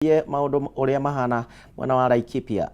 ye maundu uria mahana mwena wa Laikipia.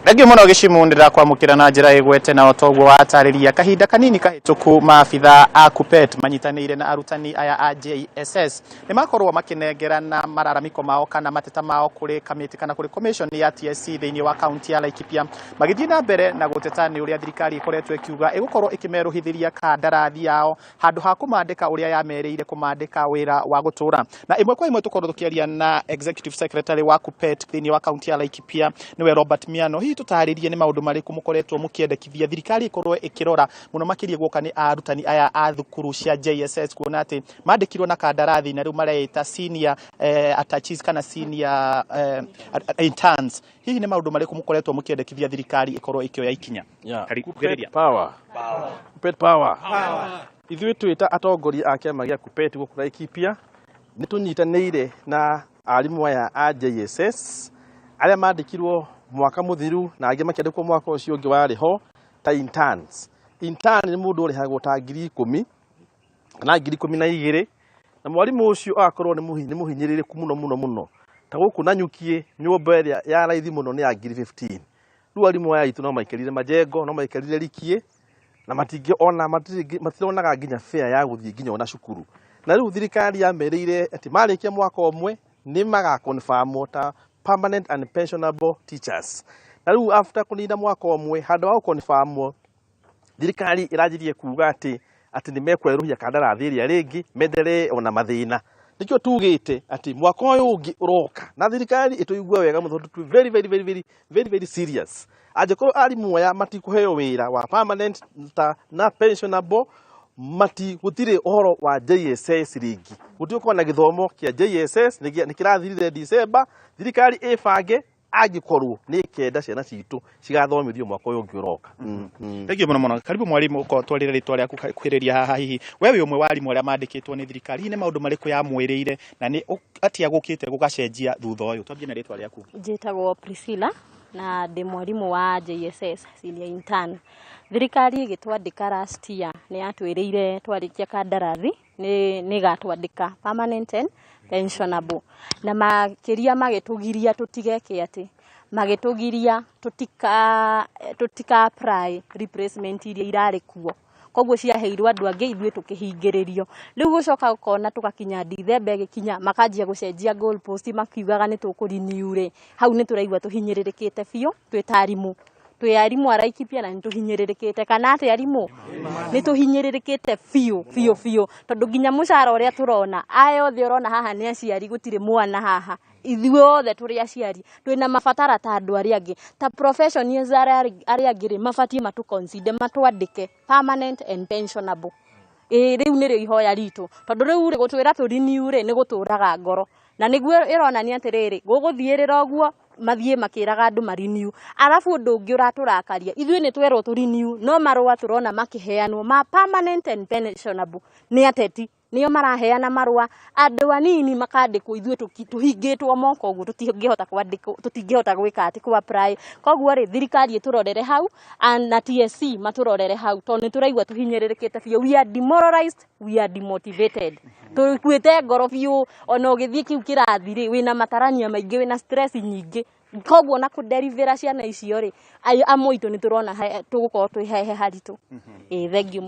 Regi muno gicimundira kwamukira na njira igwete na otogwo watariria kahinda kanini kahituku maabitha a KUPPET manyitanire na arutani aya a JSS ni makorwo makinengerana mararamiko mao kana mateta mao kuri kamiti kana kuri commission ya TSC thiini wa county ya Laikipia magithii na mbere na guteta ni uria thirikari ikoretwo ikiuga igukorwo ikimeruhithiria kandarathi yao handu ha kumandika uria yamereire kumandika wira wa gutura na imwe kwa imwe tukorwo tukiaria na executive secretary wa KUPPET thiini wa county ya Laikipia niwe Robert Miano tutaririe ni maundu mariku mukoretwo mukiendekithia thirikari ikorwo ikirora muno makirie guka ni arutani aya a thukuru cia JSS kuona ati mandikirwo na kandarathi na riu mareita senior attaches kana senior interns hihi ni maundu mariku mukoretwo mukiendekithia thirikari ikorwo ikioya ikinya KUPPET power KUPPET power ithuĩ twita atongoria a kiama gia KUPPET guku Laikipia ni tunyitanĩire na arimu aya a JSS aria mandikirwo mwaka muthiru na angĩ makĩandĩkwo mwaka ũcio ũngĩ warĩ ho ta interns. Intern nĩ mũndũ ũrĩhagwo ta 10,000 kana 12,000 na mwarimu ũcio akorwo nĩ mũhinyĩrĩrĩku mũno ta gũkũ na nyukie nyũmba ĩrĩa ya raithi mũno nĩ ya 15,000. Rĩu arimũ aya itũ no maikarire majengo no maikarire rikie na matironaga nginya fare ya gũthiĩ nginya ona cukuru. Na rĩu thirikari yamerĩire atĩ marĩkia mwaka ũmwe nĩ magakonfirmwo ta permanent and pensionable teachers. Na rĩu after kunina mwaka ũmwe handũ wa confirmwo thirikari ĩranjirie kuuga atĩ nĩ mekweruhia kandarathi ĩrĩa rĩngĩ menderee ona mathĩna. Nikĩo tugĩte atĩ mwaka ũyũ ũngĩ ũroka na thirikari ĩtũigua wega mũno tondũ very serious. Angĩkorwo arimũ aya matikũheo wĩra wa permanent na pensionable gũtirĩ ũhoro wa JSS rĩngĩ. Gũtiũkorwo na gĩthomo kĩa JSS nĩ kĩrathirire December. Thirikari ĩbange angĩkorwo nĩ kenda ciana citũ cigathomithio mwaka ũyũ ũngĩ ũroka. Thank you muno. Karibu mwalimu uko twarire ritwa rĩaku kwĩrĩria haha hihi wewe umwe wa arimũ arĩa mandĩkĩtwo nĩ thirikari hihi nĩ maũndũ marĩkũ ya mwĩrĩire na nĩ atia gũkĩte gũgacenjia thutha ũyũ twambie na ritwa rĩaku? Njĩtagwo Priscilla na ndĩ mwarimu wa JSS senior intern. Thirikari ĩgĩtwandĩka last year nĩ yatwĩrĩire twarĩkia kandarathi nĩ gatwandĩka permanent and pensionable na makĩria magĩtũgiria tũtigeke atĩ magĩtũgiria tũtika apply replacement iria irarĩ kuo koguo ciaheirwo andũ angĩ ithuĩ tũkĩhingĩrĩrio. Rĩu gũcoka gũkona tũgakinya December ĩgĩkinya makanjia gũcenjia goal post makiugaga nĩ tũkũrenew rĩ hau nĩ tũraigua tũhinyĩrĩrĩkĩte biũ twĩ arimũ. Twĩ arimũ a Laikipia na nĩ tũhinyĩrĩrĩkĩte kana atĩ arimũ nĩ tũhinyĩrĩrĩkĩte biũ tondũ nginya mũcara ũrĩa tũrona aya othe ũrona haha nĩ aciari gũtirĩ mwana haha ithuĩ othe tũrĩ aciari twĩna mabatara ta andũ arĩa angĩ ta professionals arĩa angĩ rĩ mabatie matũ consider matwandĩke permanent and pensionable. Rĩu nĩrĩo ihoya ritũ tondũ rĩu gũtwĩra tũrenew rĩ nĩ gũtũraga ngoro na nĩguo ĩronania atĩrĩrĩ gũgũthiĩrĩra ũguo mathiĩ makĩraga andũ marenew arabu ũndũ ũngĩ ũratũrakaria ithuĩ nĩ twerwo tũrenew no marũa tũrona makĩheanwo ma permanent and pensionable nĩ ateti nĩo maraheana marũa andũ anini makandĩkwo ithuĩ tũhingĩtwo moko ũguo tũtingĩhota gwĩka atĩ ku apply. Koguo rĩ thirikari ĩtũrorere hau na TSC matũrorere hau tondũ nĩ tũraigua tũhinyĩrĩrĩkĩte biũ. We are demoralized, we are demotivated. Tũkuĩte ngoro biũ ona ũgĩthiĩ kĩu kĩrathi rĩ wĩna matarania maingĩ wĩna stress nyingĩ koguo na kũderivĩra ciana icio rĩ amwe itũ nĩ tũrona tũgũkorwo twĩhehe haritũ.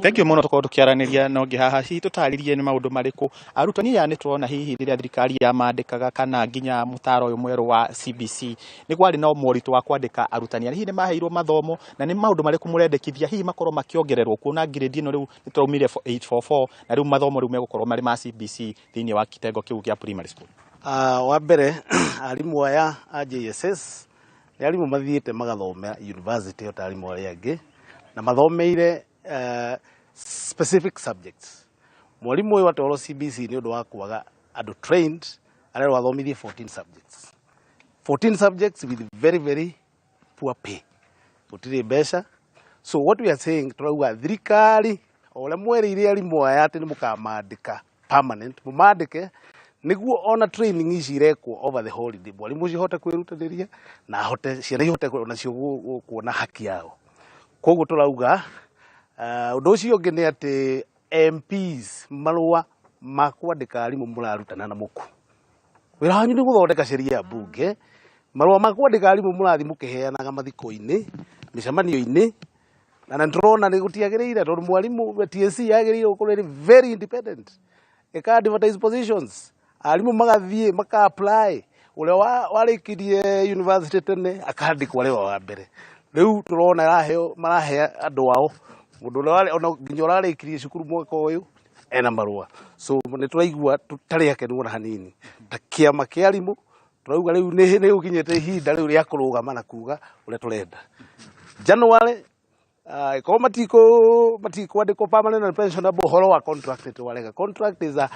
Thank you muno tukorwo tukiaranĩria na ũngĩ haha hihi tũtarĩrie nĩ maũndũ marĩkũ arutani aya nĩ tũrona hihi rĩrĩa thirikari yamandĩkaga kana nginya mũtaaro ũyũ mwerũ wa CBC nĩ kwarĩ na moritũ wa kwandĩka arutani hihi nĩ maheirwo mathomo na nĩ maũndũ marĩkũ mũrendekithia hihi makorwo makĩongererwo kuona grade ĩno rĩu nĩ tũraumire 844 na rĩu mathomo rĩu megũkorwo marĩ ma CBC thĩinĩ wa kitengo kĩu kĩa primary school? Wa mbere arimũ aya a JSS nĩ arimũ mathiĩte magathomera university o ta arimũ arĩa angĩ na mathomeire specific subjects. Mwarimu ũyũ atwarwo CBC nĩ ũndũ wa kwaga andũ trained arĩa wathomithie 14 subjects. 14 subjects with very poor pay. Gũtirĩ mbeca. So what we are saying turauga thirikari ole mwerĩire arimũ aya atĩ nĩ mũkamandĩka permanent mũmandĩke nĩguo ona training ici irekwo over the holiday mwarimu ũcio hote kwĩrutanĩria na ciana ihote onacio kuona haki yao. Koguo turauga ũndũ ũcio ũngĩ nĩ atĩ MPs marũa makwandika arimu murarutana na muku wira wanyu ni guthondeka sheria ya bunge marua makwandika arimu murathi mukiheanaga mathiko-ini micemanio-ini na ndrona ni gutiagirire tondu mwarimu TSC yagirire gukorwo very independent eka advertise positions arimu magathie maka apply uria warikirie university tene akandikwa lewa wa mbere riu turona marahe andu ao mundu uria ona nginya urarikirie cukuru mwaka uyu ena marua so ni turaigua tutari akenu ona hanini ta kiama kia arimu turauga riu ni ukinyete ihinda riu ria kurugama na kuga uria turenda January ko matiko andiko permanent and pensionable horo wa contract to walega contract is a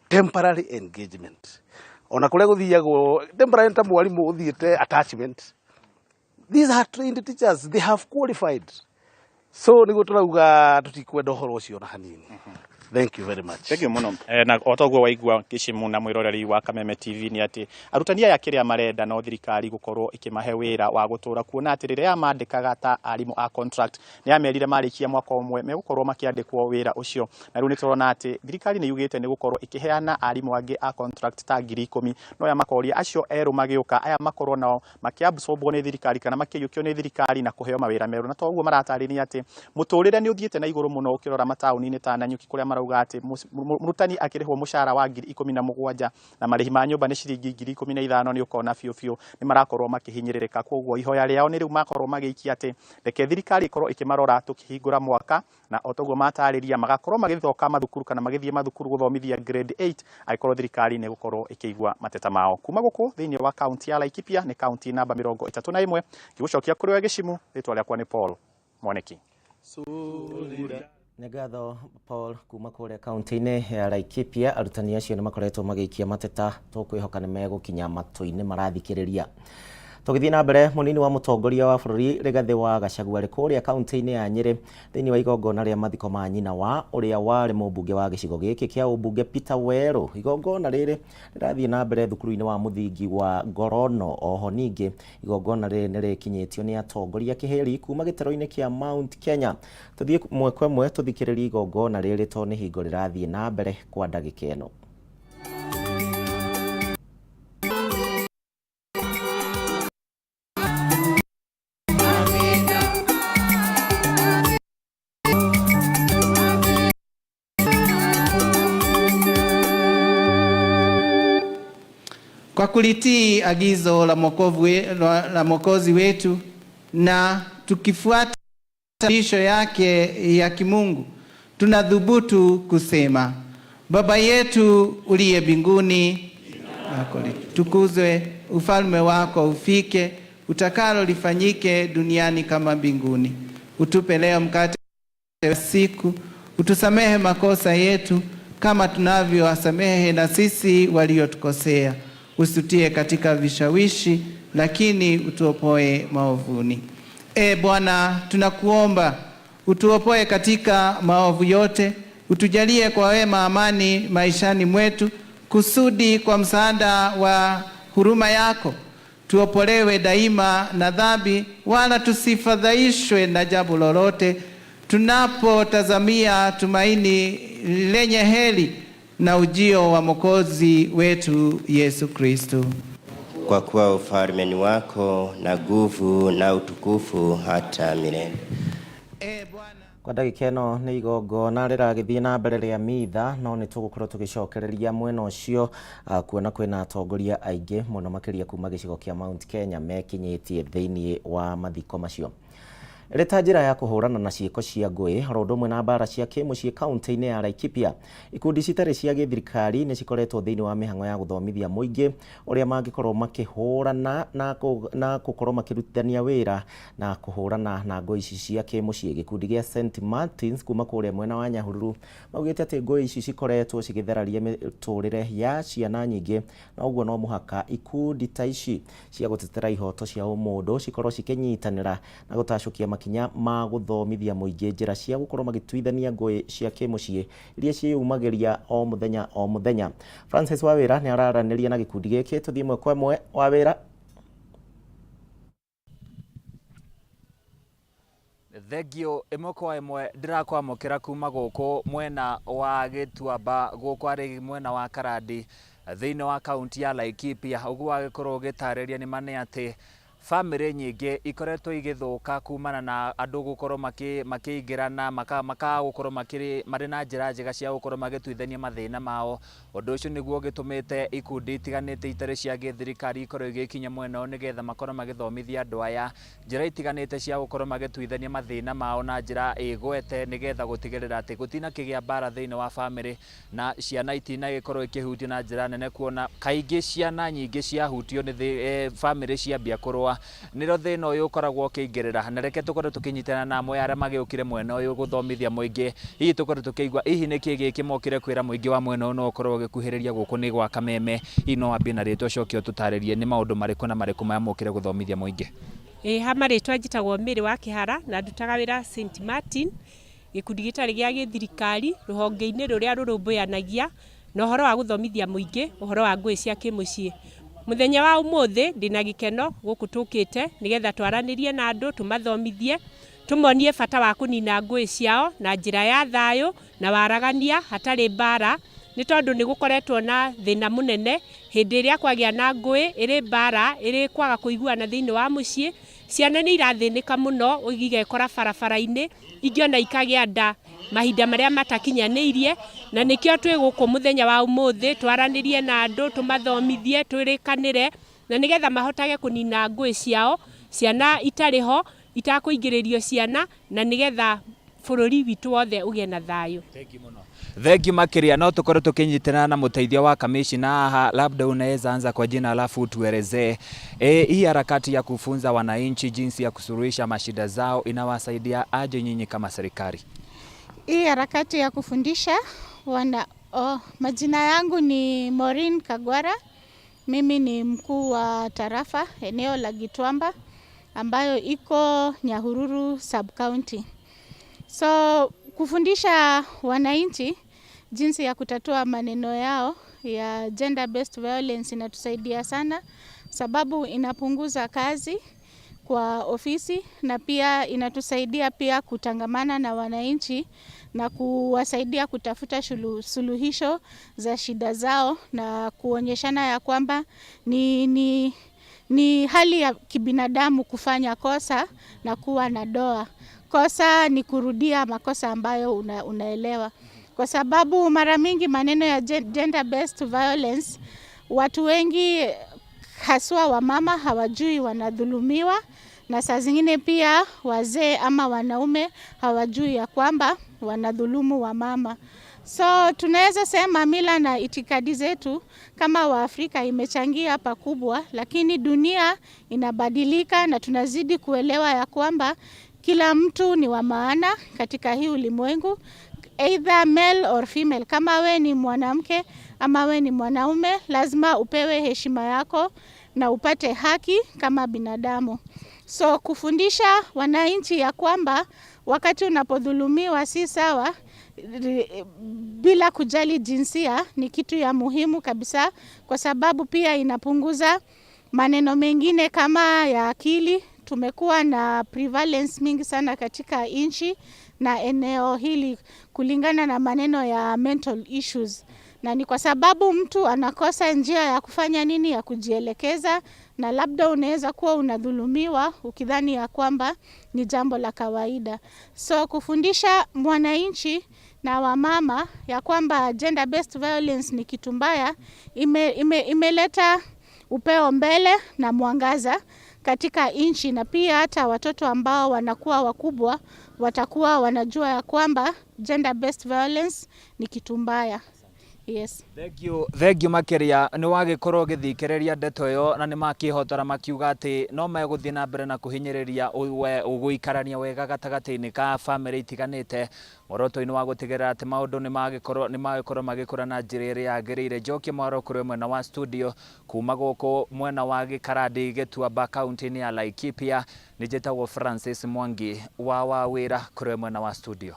temporary engagement ona kule guthiagwo temporary ta mwarimu uthiete attachment. These are trained teachers, they have qualified, so niguo turauga tutikwenda horo ucio na hanini. Thank you very much. Thank you muno. Na otoguo waigua Kishimu na mwiroreri wa Kameme TV ni ati arutani aya kiria marenda no thirikari gukorwo ikimahe wira wa gutura kuona ati riria mandikaga ta arimu a contract ni amerire marikia mwaka umwe megukorwo makiandikwo wira ucio na riu ni turona ati thirikari ni yugite ni gukorwo ikiheana arimu angi a contract ta 10,000 no ya makoria acio eru magiuka aya makorwo nao makiabsorbwo ni thirikari kana makiyukio ni thirikari na kuheo mawira meru na toguo maratarĩria ati muturire ni uthiete na iguru muno ukirora matauni-ini ta Nanyuki kuria marauga ati murutani akirihwo mushara wa 17,000 na marihi ma nyumba ni ciringi 15,000 ni ukona fiu ni marakorwo makihinyiririka koguo ihoya riao ni riu makorwo magiikia ati reke thirikari ikorwo ikimarora tukihingura mwaka na otoguo matariria magakorwo magithoka mathukuru kana magithie mathukuru guthomithia grade 8 aikorwo thirikari ni gukorwo ikigwa mateta mao kuma guku thiini wa county ya Laikipia ni county namba 31 gigucokia kuri wa Gishimu ritwa riakwa ni Paul Mwaniki. Negatho Paul kuma kuria kaunti-ini ya Laikipia arutani acio ni makoretwo magiikia mateta tukwihoka ni megukinya matu-ini marathikiriria. Tugithie na mbere munini wa mutongoria wa bururi Rigathi wa Gachagua kuria kaunti-ini ya Nyeri thiini wa igongona ria mathiko ma nyina wa uria wari mubunge wa gicigo giki kia ubunge Peter Weru. Igongona riri rirathie na mbere thukuru-ini wa muthingi wa Ngorono. Oho ningi igongona riri nirikinyitio ni atongoria kiheri kuma gitero-ini kia Mount Kenya. Tuthie mwekwe tuthikiririe igongona riri to ni hingo rirathie na mbere kwa ndagika ino. Kwa kulitii agizo la Mwokozi wetu na tukifuata mafundisho yake ya kimungu, tunadhubutu kusema: Baba yetu uliye mbinguni, tukuzwe, ufalme wako ufike, utakalo lifanyike duniani kama mbinguni. Utupe leo mkate wa siku, utusamehe makosa yetu kama tunavyowasamehe na sisi waliotukosea. Usitie katika vishawishi, lakini utuopoe maovuni. Bwana, tunakuomba utuopoe katika maovu yote, utujalie kwa wema amani maishani mwetu, kusudi kwa msaada wa huruma yako tuopolewe daima na dhambi, wala tusifadhaishwe na jambo lolote, tunapotazamia tumaini lenye heri na ujio wa Mwokozi wetu Yesu Kristo. Kwa kuwa ufalme ni wako na nguvu na utukufu hata milele. Kwa ndagika ino ni igongona riragithie na mbere ria mitha, no ni tugukorwo tugicokereria mwena ucio kuona kwina atongoria aingi muno makiria kuma gicigo kia Mount Kenya mekinyitie thiini wa mathiko macio. Rita njira ya kuhurana na ciiko cia ngui rondo mwe na bara cia kimucii kaunti-ini ya Laikipia, ikundi citari cia githirikari ni cikoretwo thiini wa mihango ya guthomithia muingi uria mangikorwo makihurana na gukorwo makirutithania wira na kuhurana na ngui ici cia kimucii. Gikundi gia St Martins kuma kuria mwena wa Nyahururu maugite ati ngui ici cikoretwo cigithararia miturire ya ciana nyingi, na uguo no muhaka ikundi ta ici cia gutetera ihoto cia umundu cikorwo cikinyitanira na gutacukia makinya ma guthomithia muingi njira cia gukorwo magituithania ngui cia kimucii iria ciumagiria o muthenya. Francis Wawira ni araraniria na gikundi giki, tuthie mwe kwa mwe. Wawira. Thegio imwe kwa imwe ndirakwamukira kuma guku mwena wa Gituamba guku ari mwena wa Karandi thiini wa kaunti ya Laikipia ugu wagikorwo gitariria ni mane ati family nyingi ikoretwo igithuka kumana na andu gukorwo makiingirana gukorwo mari na njira njega cia gukorwo magituithania mathina mao. Undu ucio niguo gitumite ikundi itiganite itari cia githirikari ikorwo igikinya mwena nigetha makorwo magithomithia andu aya njira itiganite cia gukorwo magituithania mathina mao na njira igwete nigetha gutigirira ati gutina kigia bara thiini wa family na ciana itina gikorwo ikihutio na njira nene, kuona kaingi ciana nyingi ciahutio ni family ciambia kurwa niro thina uyu ukoragwo ukiingirira. Na reke tukorwo tukinyitana na amwe aria magiukire mwena uyu guthomithia muingi, hihi tukorwo tukigwa hihi niki giki mokire kwira muingi wa mwena uyu no ukorwo gikuhiriria guku ni gwa Kameme. Ino wambie na ritwa cokio tutaririe ni maundu mariku na mariku maya mokire guthomithia muingi. Hama ritwa njitagwo Miri wa Kihara na ndutaga wira St Martin gikundi gitari gia githirikari ruhonge-ini ruria rurumbuanagia na uhoro wa guthomithia muingi uhoro wa ngui cia kimucii. Muthenya wa umuthi ndina gikeno guku tukite nigetha twaranirie na andu tumathomithie tumonie bata wa kunina ngui ciao na njira ya thayo na waragania hatari bara, ni tondu ni gukoretwo na thina munene hindi iria kwagia na ngui iri bara iri kwaga kuiguana thiini wa mucii. Ciana ni irathinika muno igekora barabara-ini ingiona ikagia nda mahinda maria matakinyanirie, na nikio twi guku muthenya wa umuthi twaranirie na andu tumathomithie twirikanire na nigetha mahotage kunina ngui ciao ciana itariho itakuingiririo ciana na nigetha bururi witu wothe ugie na thayo. Thengi makiria no tukorwo tukinyitana na muteithia wa kamishina haha, labda unaweza anza kwa jina alafu tuelezee hii harakati ya kufunza wananchi jinsi ya kusuluhisha mashida zao inawasaidia aje nyinyi kama serikali? Hii harakati ya kufundisha majina yangu ni Maureen Kagwara. Mimi ni mkuu wa tarafa eneo la Gituamba ambayo iko Nyahururu sub county. So kufundisha wananchi jinsi ya kutatua maneno yao ya gender based violence inatusaidia sana, sababu inapunguza kazi kwa ofisi na pia inatusaidia pia kutangamana na wananchi na kuwasaidia kutafuta suluhisho za shida zao na kuonyeshana ya kwamba ni hali ya kibinadamu kufanya kosa na kuwa na doa. Kosa ni kurudia makosa ambayo unaelewa. Kwa sababu mara mingi maneno ya gender based violence, watu wengi haswa wamama hawajui wanadhulumiwa, na saa zingine pia wazee ama wanaume hawajui ya kwamba wanadhulumu wamama. So tunaweza sema mila na itikadi zetu kama Waafrika imechangia pakubwa, lakini dunia inabadilika na tunazidi kuelewa ya kwamba kila mtu ni wa maana katika hii ulimwengu, either male or female. Kama we ni mwanamke ama we ni mwanaume, lazima upewe heshima yako na upate haki kama binadamu. So kufundisha wananchi ya kwamba wakati unapodhulumiwa si sawa bila kujali jinsia ni kitu ya muhimu kabisa, kwa sababu pia inapunguza maneno mengine kama ya akili. Tumekuwa na prevalence mingi sana katika nchi na eneo hili kulingana na maneno ya mental issues, na ni kwa sababu mtu anakosa njia ya kufanya nini, ya kujielekeza, na labda unaweza kuwa unadhulumiwa ukidhani ya kwamba ni jambo la kawaida. So kufundisha mwananchi na wamama ya kwamba gender based violence ni kitu mbaya imeleta upeo mbele na mwangaza katika nchi, na pia hata watoto ambao wanakuwa wakubwa watakuwa wanajua ya kwamba gender based violence ni kitu mbaya. Yes. Thank you makiria ni wagikorwo githikereria ndeto yo na ni makihotora makiuga ati no meguthie na mbere na kuhinyiriria uguikarania wega gatagati-ini ka family itiganite moroto-ini wa gutigirira ati maundu ni magikorwo magikura na njira iria yagiriire. Njokie mwaro kuri mwena wa studio kuma guku mwena wa Karandi Gituamba kaunti-ini ya Laikipia, ni njitagwo Francis Mwangi wa wira kuri mwena wa studio.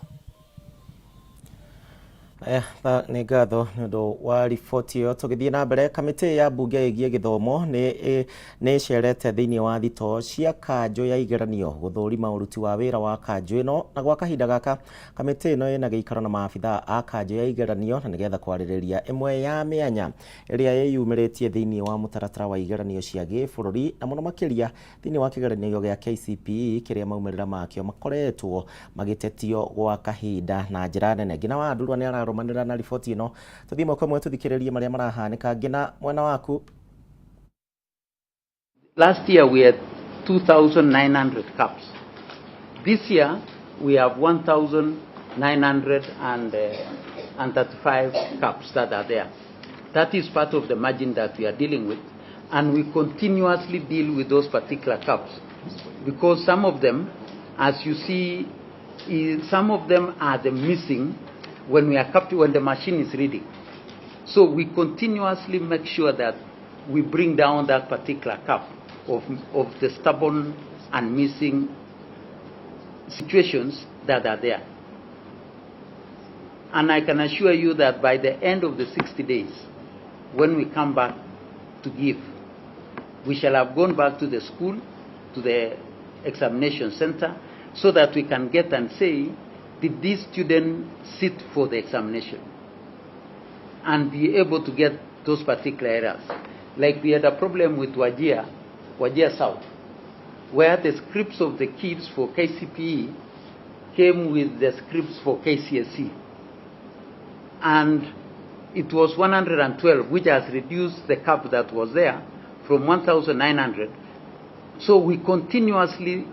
nä ngatho nä å ndå wa riboti ä yo tå gä thiä na mbere kamä ya mbunge ä giä gä thomo nä cerete thä inä wa thito cia kanjå ya igeranio gå thå rima å ruti wa wä ra wa kanjå ä no na gwa kahinda gaka kamä ä no ä na gä ikaro na maabitha a kanjå ya igeranio na nä getha kwarä rä ria ä mwe ya mä anya ä rä a ä yumä rä tie thä inä wa må taratara wa igeranio cia gä bå rå ri na må no makä ria thä inä wa kä geranio gä a KCPE kä rä a maumä rä ra makio makoretwo magä tetio gwa kahinda na njä ra nene ngina wa ndurwa nä araromanä na riboti ino tuthie mwe mwe tuthikirerie maria marahanika ngina mwena waku. Last year we had 2,900 cups. This year we have 1,935 cups that are there. That is part of the margin that we are dealing with, and we continuously deal with those particular cups because some of them, as you see, some of them are the missing when the machine is reading. So we continuously make sure that we bring down that particular cup of the stubborn and missing situations that are there. And I can assure you that by the end of the 60 days, when we come back to give, we shall have gone back to the school, to the examination center, so that we can get and say, did this student sit for the examination? And be able to get those particular errors. Like we had a problem with Wajir South, where the scripts of the kids for KCPE came with the scripts for KCSE. And it was 112, which has reduced the cap that was there from 1,900. So we continuously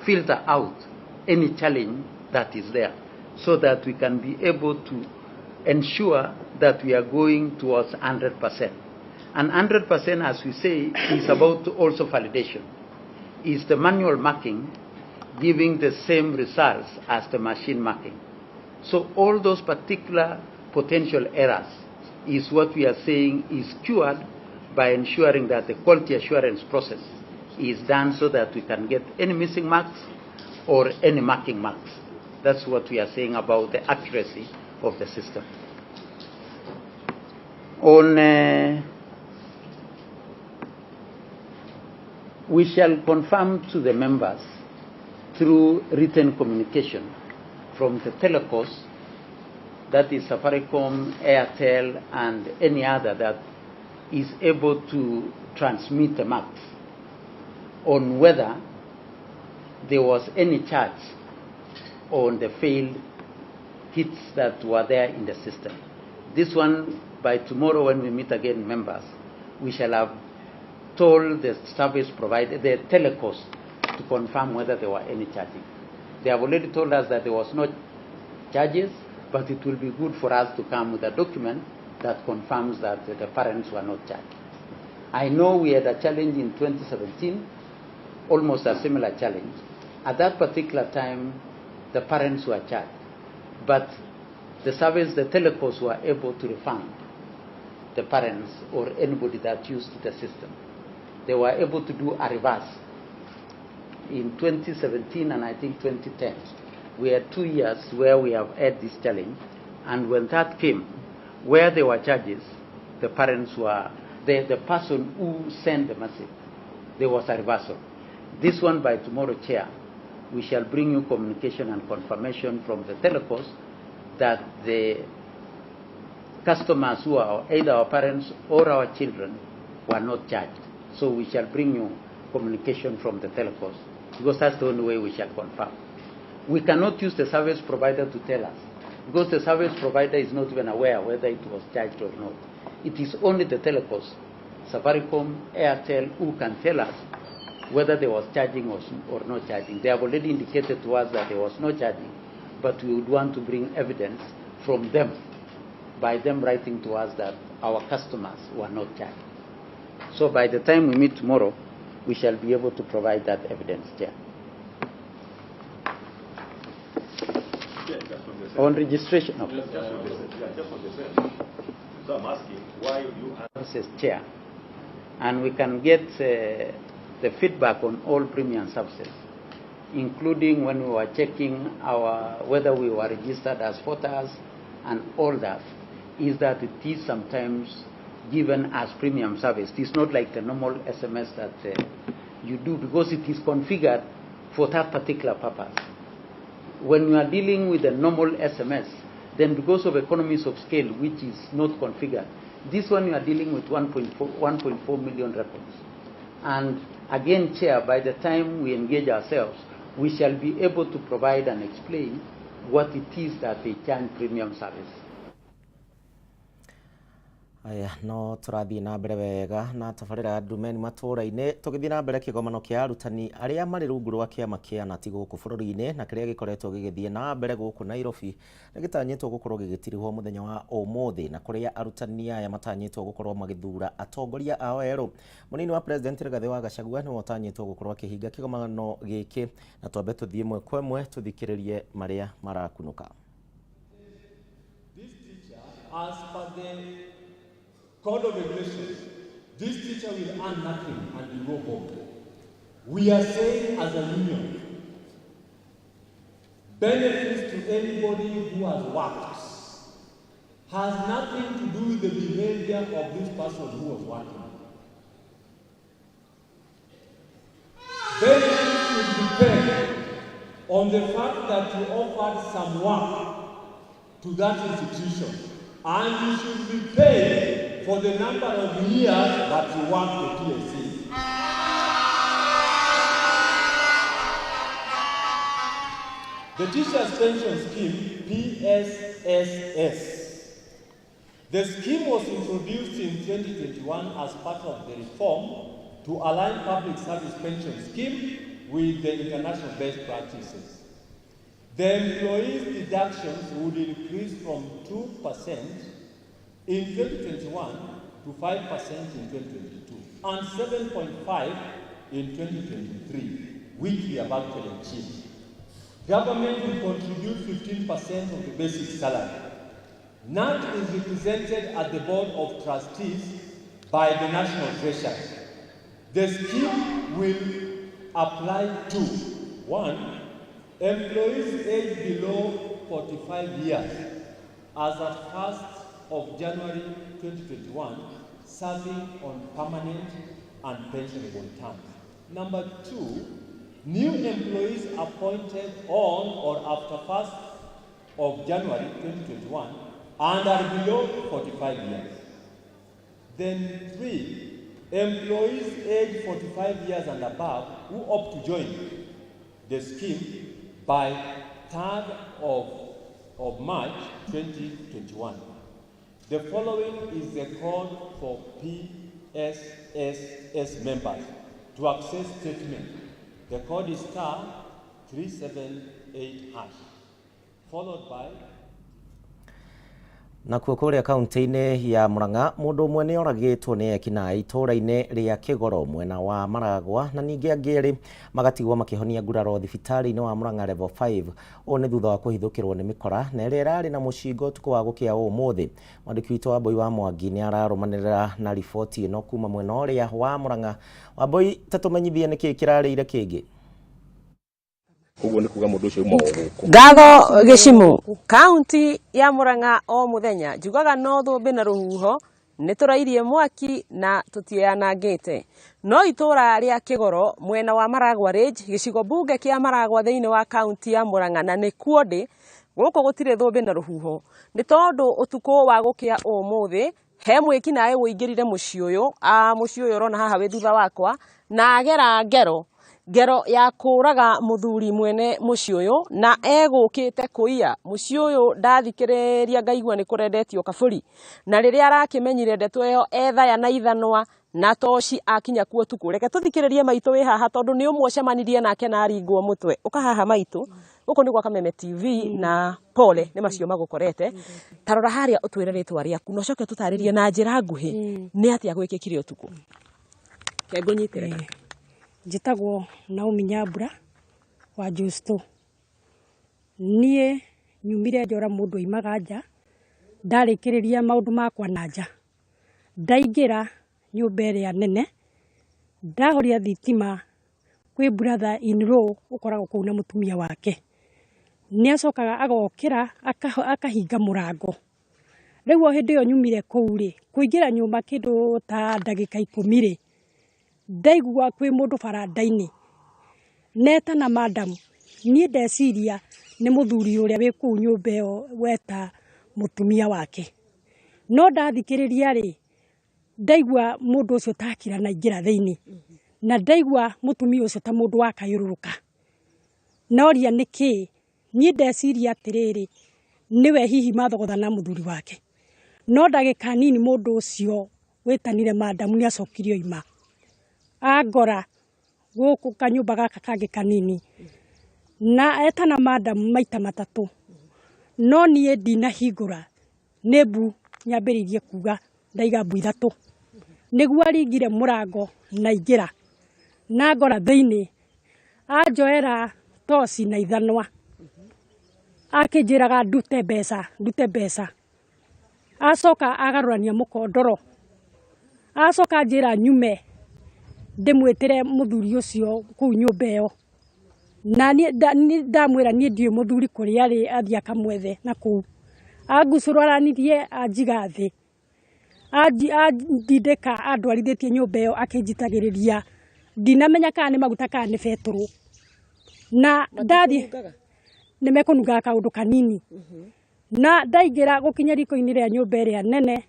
filter out any challenge that is there so that we can be able to ensure that we are going towards 100%. And 100%, as we say, is about also validation. Is the manual marking giving the same results as the machine marking? So all those particular potential errors is what we are saying is cured by ensuring that the quality assurance process is done so that we can get any missing marks or any marking marks. That's what we are saying about the accuracy of the system. We shall confirm to the members through written communication from the telecos, that is Safaricom, Airtel, and any other that is able to transmit the marks on whether there was any charge on the failed kits that were there in the system. This one, by tomorrow when we meet again members, we shall have told the service provider, the telecos, to confirm whether there were any charges. They have already told us that there was no charges, but it will be good for us to come with a document that confirms that the parents were not charged. I know we had a challenge in 2017, almost a similar challenge. At that particular time, the parents were charged, but the service, the telecos, were able to refund the parents or anybody that used the system. They were able to do a reverse in 2017 and I think 2010. We had 2 years where we have had this challenge, and when that came, where there were charges, the parents were, the person who sent the message, there was a reversal. This one, by tomorrow, Chair, we shall bring you communication and confirmation from the telecos that the customers who are either our parents or our children were not charged. So we shall bring you communication from the telecos, because that's the only way we shall confirm. We cannot use the service provider to tell us, because the service provider is not even aware whether it was charged or not. It is only the telecos, Safaricom, Airtel, who can tell us whether there was charging or not charging. They have already indicated to us that there was no charging, but we would want to bring evidence from them, by them writing to us that our customers were not charged. So by the time we meet tomorrow, we shall be able to provide that evidence, Chair. On registration, no. Just on the same. So I'm asking why you services, Chair, and we can get the feedback on all premium services, including when we were checking whether we were registered as voters, and all that, is that it is sometimes given as premium service. It is not like the normal SMS that you do, because it is configured for that particular purpose. When you are dealing with a normal SMS, then because of economies of scale, which is not configured, this one you are dealing with 1.4 million records. And again, Chair, by the time we engage ourselves, we shall be able to provide and explain what it is that they charge premium service. Aya no turathii na mbere wega na tabarira Ndurumeni Matuura-ini tugithii na mbere kigomano kia arutani aria mari rungu rwa kiama kia nati guku bururi-ini na kiria gikoretwo gigithii na mbere guku Nairobi na gitanyitwo gukorwo gigitirihwo muthenya wa umuthi na kuria arutani aya matanyitwo gukorwo magithura atongoria ao eru. Munini wa President Rigathi wa Gachagua ni wotanyitwo gukorwo akihinga kigomano giki na twambe tuthii mwe kwa mwe tuthikiririe maria marakunuka. This teacher, as per the Code of Regulations, this teacher will earn nothing and will go home. We are saying as a union, benefits to anybody who has worked has nothing to do with the behavior of this person who was working. Benefits will depend on the fact that you offered some work to that institution, and you should be paid for the number of years that you work for TSC. The Teachers' Pension Scheme, PSSS. The scheme was introduced in 2021 as part of the reform to align public service pension scheme with the international best practices. The employees' deductions would increase from 2% in 2021 to 5% in 2022 and 7.5% in 2023, which we have actually achieved. Government will contribute 15% of the basic salary. NAT is represented at the Board of Trustees by the National Treasury. The scheme will apply to 1. Employees aged below 45 years as at 1st of January 2021, serving on permanent and pensionable terms. Number 2, new employees appointed on or after 1st of January 2021 and are below 45 years. Then 3, employees aged 45 years and above who opt to join the scheme by 3rd of March 2021. The following is the code for PSSS members to access statement. The code is *378#, followed by na kuria kaunti-ini ya Murang'a mundu umwe ni oragitwo ni ekina itura-ini ria Kigoro mwena wa Maragwa na ningi angiri magatigwo makihonia nguraro thibitari-ini wa Murang'a level 5 o ni thutha wa kuhithukirwo ni mikora na iria irari na mucingo tuko wa gukia umuthi. Mwandiki witu wa Boi wa Mwangi ni ararumanirira na riboti ino kuma mwena uria wa Murang'a. Wa Boi tatumenyithie niki kirarire kingi Gatho Gicimu kaunti ya Murang'a o muthenya njugaga no thumbi na ruhuho ni turairie mwaki na tutianangite no itura ria Kigoro mwena wa Maragwa Range gicigo bunge kia Maragwa thiini wa kaunti ya Murang'a na ni kuondi guko gutire thumbi na ruhuho ni tondu utuko wa gukia umuthi he mwiki nae uingirire muci uyu urona haha wi thutha wakwa na agera ngero ya kuraga muthuri mwene muci uyu na egukite kuiya muci uyu ndathikiriria ngaigua ni kurendetio kaburi na riria arakimenyire ndeto iyo ethaya na ithanwa na toci akinya kuo tuku reke tuthikiririe maitu wi haha tondu ni umwe cemanirie nake na aringwo mutwe uka haha maitu uko ni gwa Kameme TV na pole ni macio magukorete tarora haria utwire ritwa riaku no coke tutaririe na njira nguhi ni atia gwikikire utuku kengunyitire Njitagwo Naomi Nyambura wa Justo. Nie nyumire njora mundu imaga nja ndarikiriria maundu makwa na nja ndaingira nyumba iria nene ndahoria thitima kwi brother in law ukoragwo kuu na mutumia wake nĩ acokaga agokĩra akahinga mũrango. Rĩu o hĩndĩ ĩyo nyumire kũu rĩ, kũingĩra nyũmba kĩndũ ta ndagĩka 10 rĩ, ndaigua kwĩ mũndũ baranda-inĩ. Netana madam, niĩ ndeciria nĩ mũthuri ũrĩa wĩ kũu nyũmba ĩyo weta mũtumia wake. No ndathikĩrĩria rĩ, ndaigua mũndũ ũcio takira na ingĩra thĩinĩ. Na ndaigua mũtumia ũcio ta mũndũ wakayũrũrũka. Noria nĩkĩ? Niĩ ndeciria atĩrĩrĩ, nĩwe hihi mathogotha na mũthuri wake. No ndagĩka nini mũndũ ũcio wĩtanire madam nĩ acokirio ima. Agora gũkũ kanyũmba gaka kangĩ kanini. Na etana madam maita matatũ. No niĩ ndinahingũra. Nĩmbu nyambĩrĩirie kuga ndaiga mbu 3. Nĩguo aringire mũrango na ingĩra. Na ngora thĩinĩ. Anjoera toci na ithanwa. Akĩnjĩraga ndute mbeca. Acoka agarũrania mũkondoro. Acoka njĩra nyume ndĩmwĩtĩre mũthuri ũcio kũu nyũmba ĩyo. Na ndamwĩra niĩ ndiũĩ mũthuri kũrĩa arĩ athiĩ akamwethe na kũu. Angucũranirie anjiga thĩ. Andindĩka andwarithĩtie nyũmba ĩyo akĩnjitagĩrĩria. Ndinamenya kana nĩ maguta kana nĩ betũrũ. Na ndathiĩ nĩmekũnungaga kaũndũ kanini. Na ndaingĩra gũkinya riko-inĩ rĩa nyũmba ĩrĩa nene,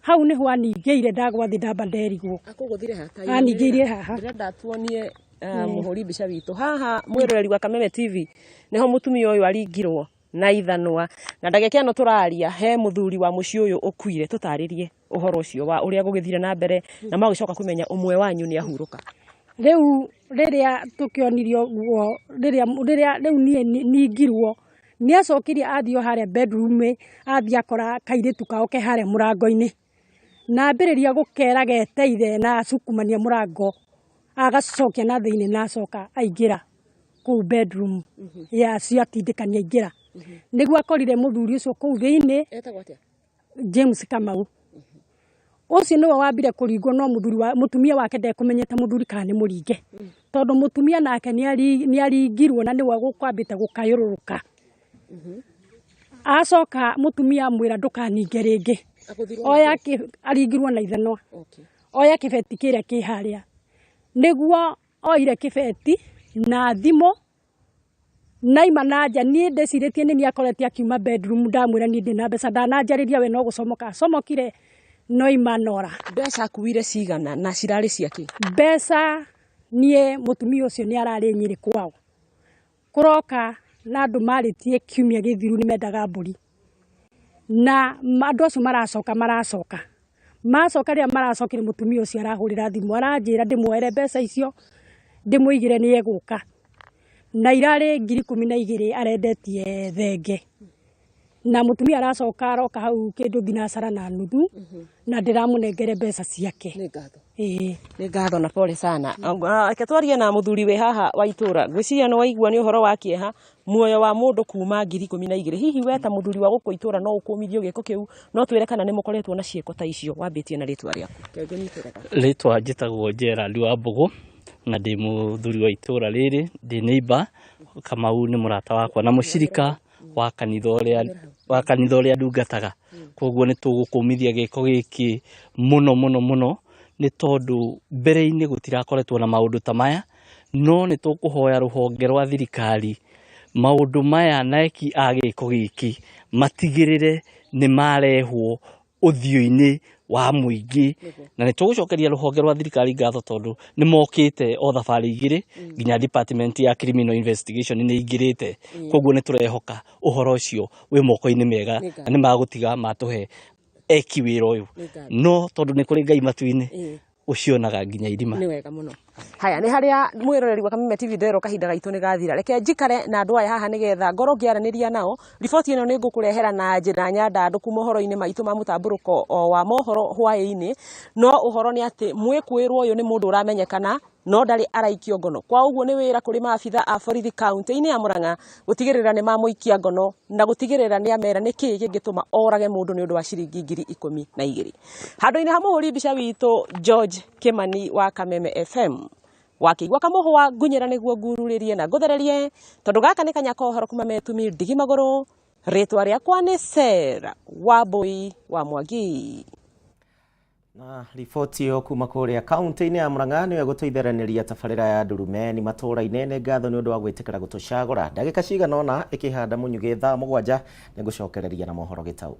hau nĩho aningĩire ndagwa thĩ ndamba nderigwo. Akũgũthire haha. Aningĩire haha. Ndĩrenda tuonie mũhũri mbica witũ. Haha mwĩroreri wa Kameme TV nĩho mũtumia ũyũ aringirwo na ithanwa. Na ndagĩka ĩno tũraria he mũthuri wa mũciĩ ũyũ ũkuire. Tũtarĩrie ũhoro ũcio wa ũrĩa gũgĩthire na mbere na magĩcoka kũmenya ũmwe wanyu nĩ ahurũka. Rĩu rĩrĩa tũkĩonirio guo rĩrĩa rĩu niĩ ningirwo nĩ acokirie athiĩ harĩa bedroom athiĩ akora kairĩtu kao ke harĩa mũrango-inĩ. Na ambĩrĩria gũkera geteire na acukumania mũrango. Agacokia na thĩinĩ na acoka aingĩra kũu bedroom ya ciatindĩkania aingĩra. Nĩguo akorire mũthuri ũcio kũu thĩinĩ. Etagwo atĩa? James Kamau. Ũcio nĩwe wambire kũringwo no mũtumia wake ndekũmenyete mũthuri kana nĩ mũringe. Tondũ mũtumia nake nĩ aringirwo na nĩwe gũkwambĩte gũkayũrũrũka. Acoka mũtumia mwĩra ndũkaninge rĩngĩ. Oya aringirwo na ithanwa. Oya kĩbeti kĩrĩa kĩ harĩa. Nĩguo oire kĩbeti na thimũ. Naima nanja niĩ ndecirĩtie nĩ akoretie akiuma bedroom ndamwĩra niĩ ndĩ na mbeca ndananjarĩria we no gũcomoka acomokire no imanora. Mbeca akuire cigana na cirarĩ ciake? Mbeca niĩ mũtumia ũcio nĩ ararĩ Nyĩrĩ kwao. Kũroka na andũ marĩtie kiumia gĩthiru nĩ mendaga mbũri. Na andũ acio maracoka. Macoka rĩrĩa maracokire mũtumia ũcio arahũrĩra thimũ aranjĩra ndĩmuoere mbeca icio ndĩmũigĩre nĩ egũka. Na irarĩ 12,000 arendetie thenge. Na mũtumia aracoka aroka hau kĩndũ thinacara na nuthu na ndĩramũnengere mbeca ciake. Nĩ ngatho. Nĩ ngatho na pole sana. Reke twarie na mũthuri wĩ haha wa itũra. Ngwĩciria nĩ waigua nĩ ũhoro wa kĩeha muoyo wa mũndũ kuma 12,000. Hihi weta mũthuri wa gũkũ itũra no ũkũmithio gĩko kĩu no twĩre kana nĩ mũkoretwo na ciĩko ta icio. Wambĩtie na rĩtwa rĩaku. Rĩtwa njĩtagwo Gerald wa Mbũgũ na ndĩ mũthuri wa itũra rĩrĩ ndĩ neighbor. Kamau nĩ mũrata wakwa na mũcirika wa kanitha ũrĩa ndungataga. Koguo nĩ tũgũkũmithia gĩko gĩkĩ mũno nĩ tondũ mbere-inĩ gũtirakoretwo na maũndũ ta maya, no nĩ tũkũhoya rũhonge rwa thirikari maũndũ maya na eki a gĩko gĩkĩ matigĩrĩre nĩ marehwo ũthiũ-inĩ wa mũingĩ. Na nĩ tũgũcokeria rũhonge rwa thirikari ngatho tondũ nĩ mokĩte o thabarĩ igĩrĩ nginya department ya criminal investigation nĩ ingĩrĩte. Koguo nĩ tũrehoka ũhoro ũcio wĩ moko-inĩ mega na nĩ magũtiga matũhe eki wĩra ũyũ. No tondũ nĩ kũrĩ Ngai matu-inĩ ucionaga nginya irima. Nĩ wega mũno. Haya nĩ harĩa mwĩroreri wa Kameme TV ndero kahinda gaitũ nĩ gathira. Reke njikare na andũ aya haha nĩgetha ngoro ngĩaranĩria nao. Riboti ĩno nĩ ngũkũrehera na njĩra nyandandũku mohoro-inĩ maitũ ma mũtambũrũko wa mohoro hwaĩ-inĩ. No ũhoro nĩ atĩ mwĩkũĩrwo ũyũ nĩ mũndũ ũramenyekana no ndarĩ araikio ngono. Kwa ũguo nĩ wĩra kũrĩ maabitha a borithi kaunti-inĩ ya Murang'a gũtigĩrĩra nĩ mamũikia ngono na gũtigĩrĩra nĩ amera nĩkĩ kĩngĩtũma orage mũndũ nĩ ũndũ wa ciringi 12,000. Handũ-inĩ ha mũhũri mbica witũ George Kimani wa Kameme FM. wakigwa kamuhwa ngunyira niguo ngururirie na nguthererie tondu gaka ni kanya kohoro kuma metumi ndigi maguru ritwa riakwa ni Sera Wambui wa Mwangi. Na riboti yo kuma kuria kaunti-ini ya Murang'a niyo guteithiraniria tabarira ya Ndurumeni Matuura-ini ni ngatho ni undu wa gwitikira gutucagura ndagika cigana ona ikihanda munyugi thaa 7 ni ngucokereria na mohoro gitau.